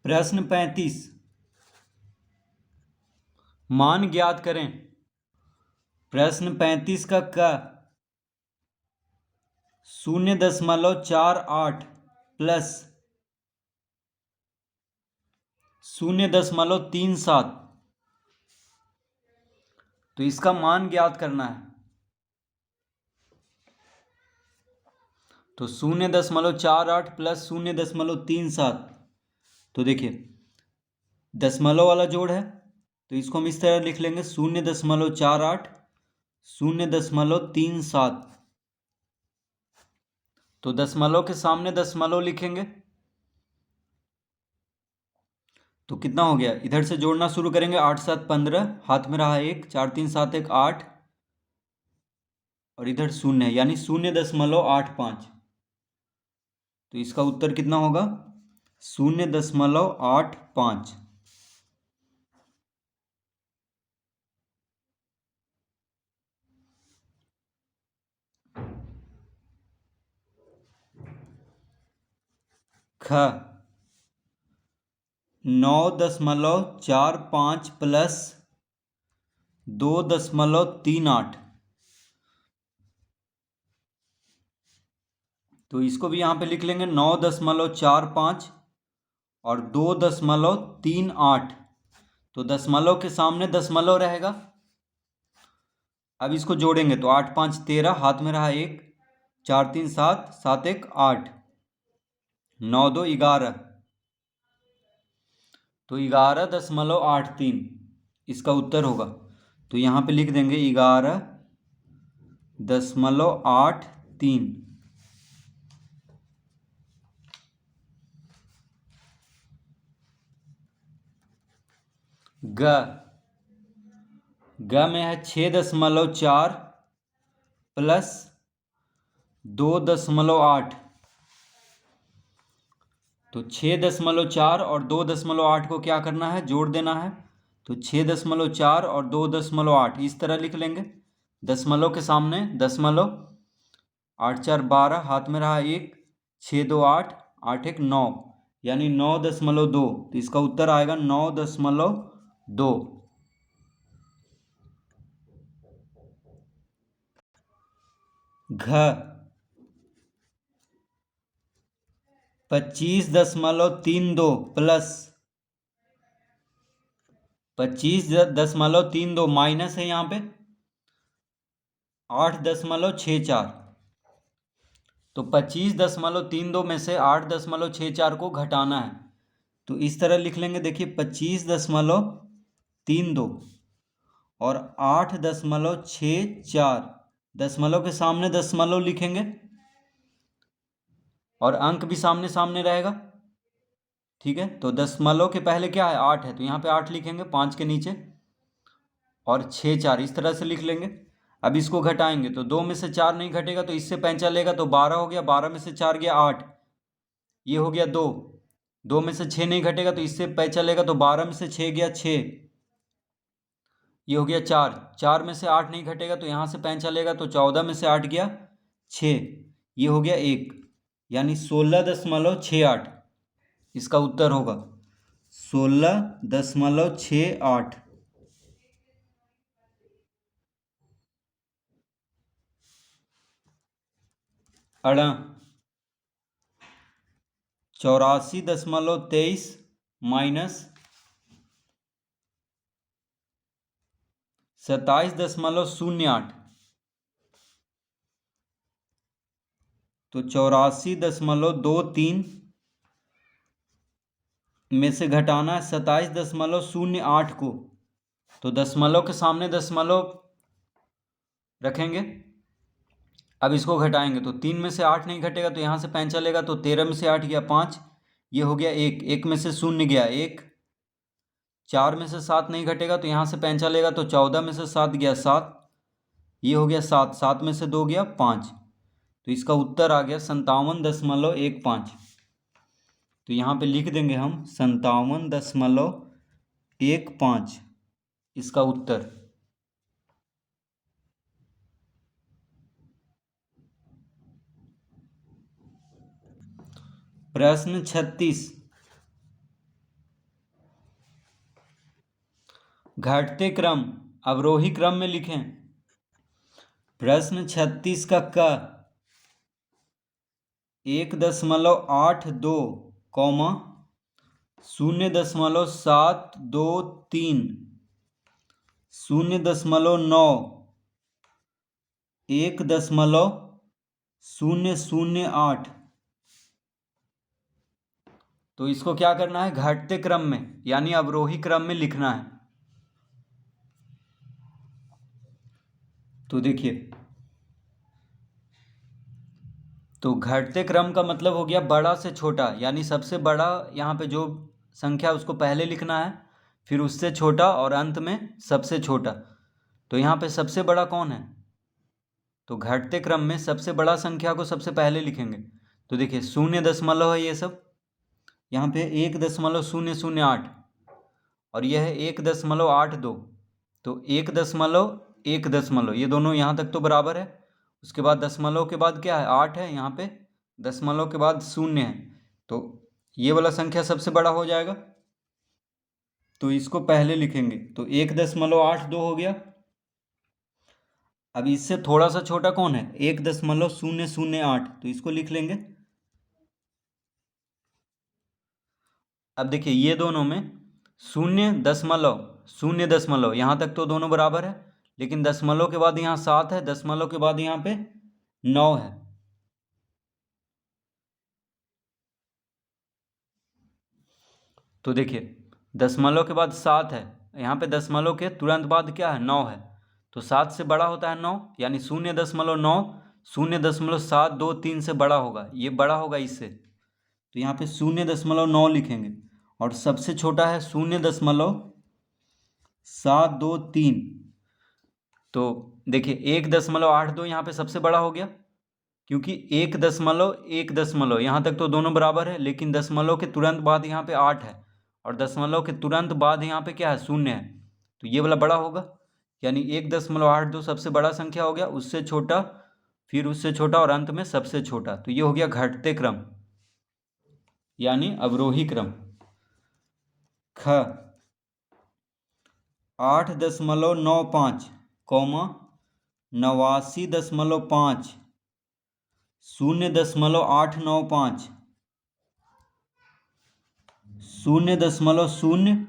प्रश्न 35, मान ज्ञात करें। प्रश्न 35 का क 0.48 प्लस 0.37, तो इसका मान ज्ञात करना है। तो 0.48 प्लस 0.37, तो देखिए दशमलव वाला जोड़ है, तो इसको हम इस तरह लिख लेंगे 0.48 0.37। तो दशमलव के सामने दशमलव लिखेंगे तो कितना हो गया, इधर से जोड़ना शुरू करेंगे। 8 7 15, हाथ में रहा 1, 4 3 7 1 8, और इधर 0 है यानी 0.85। तो इसका उत्तर कितना होगा 0.85। ख 9.45 प्लस 2.38, तो इसको भी यहाँ पे लिख लेंगे 9.45 और 2.38। तो दशमलव के सामने दशमलव रहेगा। अब इसको जोड़ेंगे तो 8 5 13, हाथ में रहा 1, 4 3 7 7 1 8, 9 2 11, तो 11.83 इसका उत्तर होगा। तो यहाँ पे लिख देंगे 11.83। ग में है 6.4 प्लस 2.8, तो 6.4 और 2.8 को क्या करना है, जोड़ देना है। तो 6.4 और 2.8 इस तरह लिख लेंगे। दशमलव के सामने दशमलव, 8 4 12, हाथ में रहा 1, 6 2 8, 8 1 9, यानी 9.2। तो इसका उत्तर आएगा 9.2। घ 25.32 प्लस 25.32 माइनस है यहाँ पे 8.64, तो 25.32 में से 8.64 को घटाना है। तो इस तरह लिख लेंगे, देखिए 25.32 और 8.64, दशमलव के सामने दशमलव लिखेंगे और अंक भी सामने सामने रहेगा। ठीक है, तो दशमलव के पहले क्या है, 8 है, तो यहाँ पे 8 लिखेंगे 5 के नीचे, और 6 4 इस तरह से लिख लेंगे। अब इसको घटाएंगे तो 2 में से 4 नहीं घटेगा, तो इससे पैंचा लेगा तो 12 हो गया, 12 में से 4 गया 8, ये हो गया 2, 2 में से 6 नहीं घटेगा तो इससे पैंचा लेगा तो 12 में से 6 गया 6, ये हो गया 4, 4 में से 8 नहीं घटेगा तो यहाँ से पैंचा लेगा तो 14 में से 8 गया 6, ये हो गया 1, यानी 16.68 इसका उत्तर होगा 16.68। अड़ा 84.23 माइनस 27.08, तो 84.23 में से घटाना है 27.08 को, तो दशमलव के सामने दशमलव रखेंगे। अब इसको घटाएंगे तो 3 में से 8 नहीं घटेगा तो यहाँ से पैंचा लेगा तो 13 में से 8 गया 5, ये हो गया 1, 1 में से 0 गया 1, 4 में से 7 नहीं घटेगा तो यहाँ से पैंचा लेगा तो 14 में से 7 गया 7, ये हो गया 7, 7 में से 2 गया 5, तो इसका उत्तर आ गया 57.15। तो यहाँ पे लिख देंगे हम 57.15 इसका उत्तर। प्रश्न 36, घटते क्रम अवरोही क्रम में लिखें। प्रश्न 36 का क 1.82, 0.723, 0.9, 1.008। तो इसको क्या करना है, घटते क्रम में यानी अवरोही क्रम में लिखना है। तो देखिए, तो घटते क्रम का मतलब हो गया बड़ा से छोटा, यानी सबसे बड़ा यहाँ पे जो संख्या उसको पहले लिखना है, फिर उससे छोटा और अंत में सबसे छोटा। तो यहाँ पे सबसे बड़ा कौन है, तो घटते क्रम में सबसे बड़ा संख्या को सबसे पहले लिखेंगे। तो देखिए 0 है ये सब, यहाँ पे 1.008 और यह है 1.82। तो 1.1 ये दोनों यहाँ तक तो बराबर है। उसके बाद दशमलव के बाद क्या है, 8 है, यहाँ पे दशमलव के बाद 0 है। तो ये वाला संख्या सबसे बड़ा हो जाएगा, तो इसको पहले लिखेंगे। तो 1.82 हो गया। अब इससे थोड़ा सा छोटा कौन है, 1.008, तो इसको लिख लेंगे। अब देखिए ये दोनों में 0.0 यहाँ तक तो दोनों बराबर है, लेकिन दशमलव के बाद यहाँ 7 है, दशमलव के बाद यहाँ पे 9 है। तो देखिए दशमलव के बाद 7 है, यहाँ पे दशमलव के तुरंत बाद क्या है, 9 है। तो 7 से बड़ा होता है 9, यानी 0.9 0.723 से बड़ा होगा, ये बड़ा होगा इससे। तो यहाँ पे 0.9 लिखेंगे और सबसे छोटा है 0.723। तो देखिए 1.82 यहाँ पे सबसे बड़ा हो गया, क्योंकि 1.1 यहाँ तक तो दोनों बराबर है, लेकिन दशमलव के तुरंत बाद यहाँ पे 8 है और दशमलव के तुरंत बाद यहाँ पे क्या है, 0 है। तो ये वाला बड़ा होगा, यानी 1.82 सबसे बड़ा संख्या हो गया, उससे छोटा, फिर उससे छोटा और अंत में सबसे छोटा। तो ये हो गया घटते क्रम यानी अवरोही क्रम। ख 8.95, 89.5, 0.895, 0.0,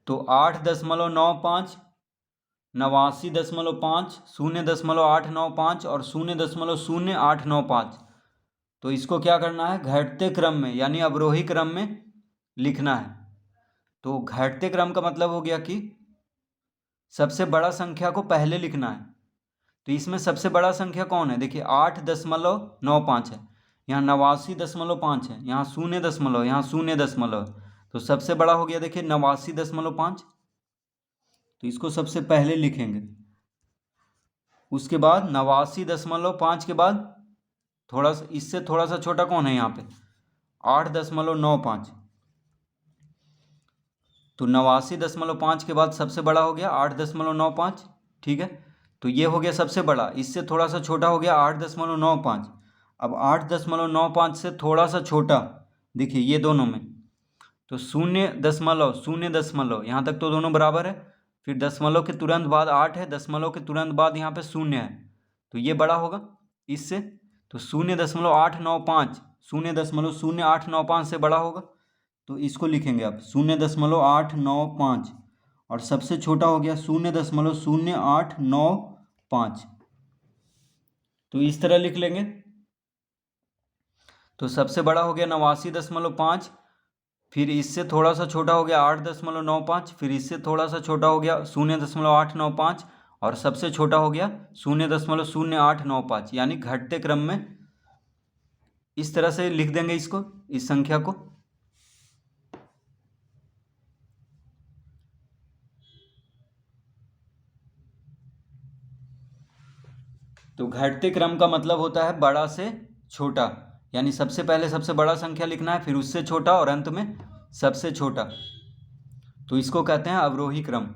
तो 8.95, 89.5, 0.895 और 0.0895। तो इसको क्या करना है, घटते क्रम में यानी अवरोही क्रम में लिखना है। तो घटते क्रम का मतलब हो गया कि सबसे बड़ा संख्या को पहले लिखना है। तो इसमें सबसे बड़ा संख्या कौन है, देखिए 8.95 है, यहाँ 89.5 है, यहाँ 0 यहाँ 0 तो सबसे बड़ा हो गया देखिए 89.5। तो इसको सबसे पहले लिखेंगे। उसके बाद 89.5 के बाद थोड़ा सा, इससे थोड़ा सा छोटा कौन है, यहाँ पे 8.95। तो 89.5 के बाद सबसे बड़ा हो गया 8.95, ठीक है। तो ये हो गया सबसे बड़ा, इससे थोड़ा सा छोटा हो गया 8.95। अब 8.95 से थोड़ा सा छोटा, देखिए ये दोनों में, तो 0.0 यहाँ तक तो दोनों बराबर है, फिर दशमलव के तुरंत बाद 8 है, दशमलव के तुरंत बाद यहाँ पे 0 है, तो ये बड़ा होगा इससे। तो 0.895 0.0895 से बड़ा होगा, तो इसको लिखेंगे आप 0.895 और सबसे छोटा हो गया 0.0895। तो इस तरह लिख लेंगे। तो सबसे बड़ा हो गया 89.5, फिर इससे थोड़ा सा छोटा हो गया 8.95, फिर इससे थोड़ा सा छोटा हो गया 0.895 और सबसे छोटा हो गया 0.0895, यानी घटते क्रम में इस तरह से लिख देंगे इसको, इस संख्या को। तो घटते क्रम का मतलब होता है बड़ा से छोटा, यानी सबसे पहले सबसे बड़ा संख्या लिखना है, फिर उससे छोटा और अंत में सबसे छोटा। तो इसको कहते हैं अवरोही क्रम।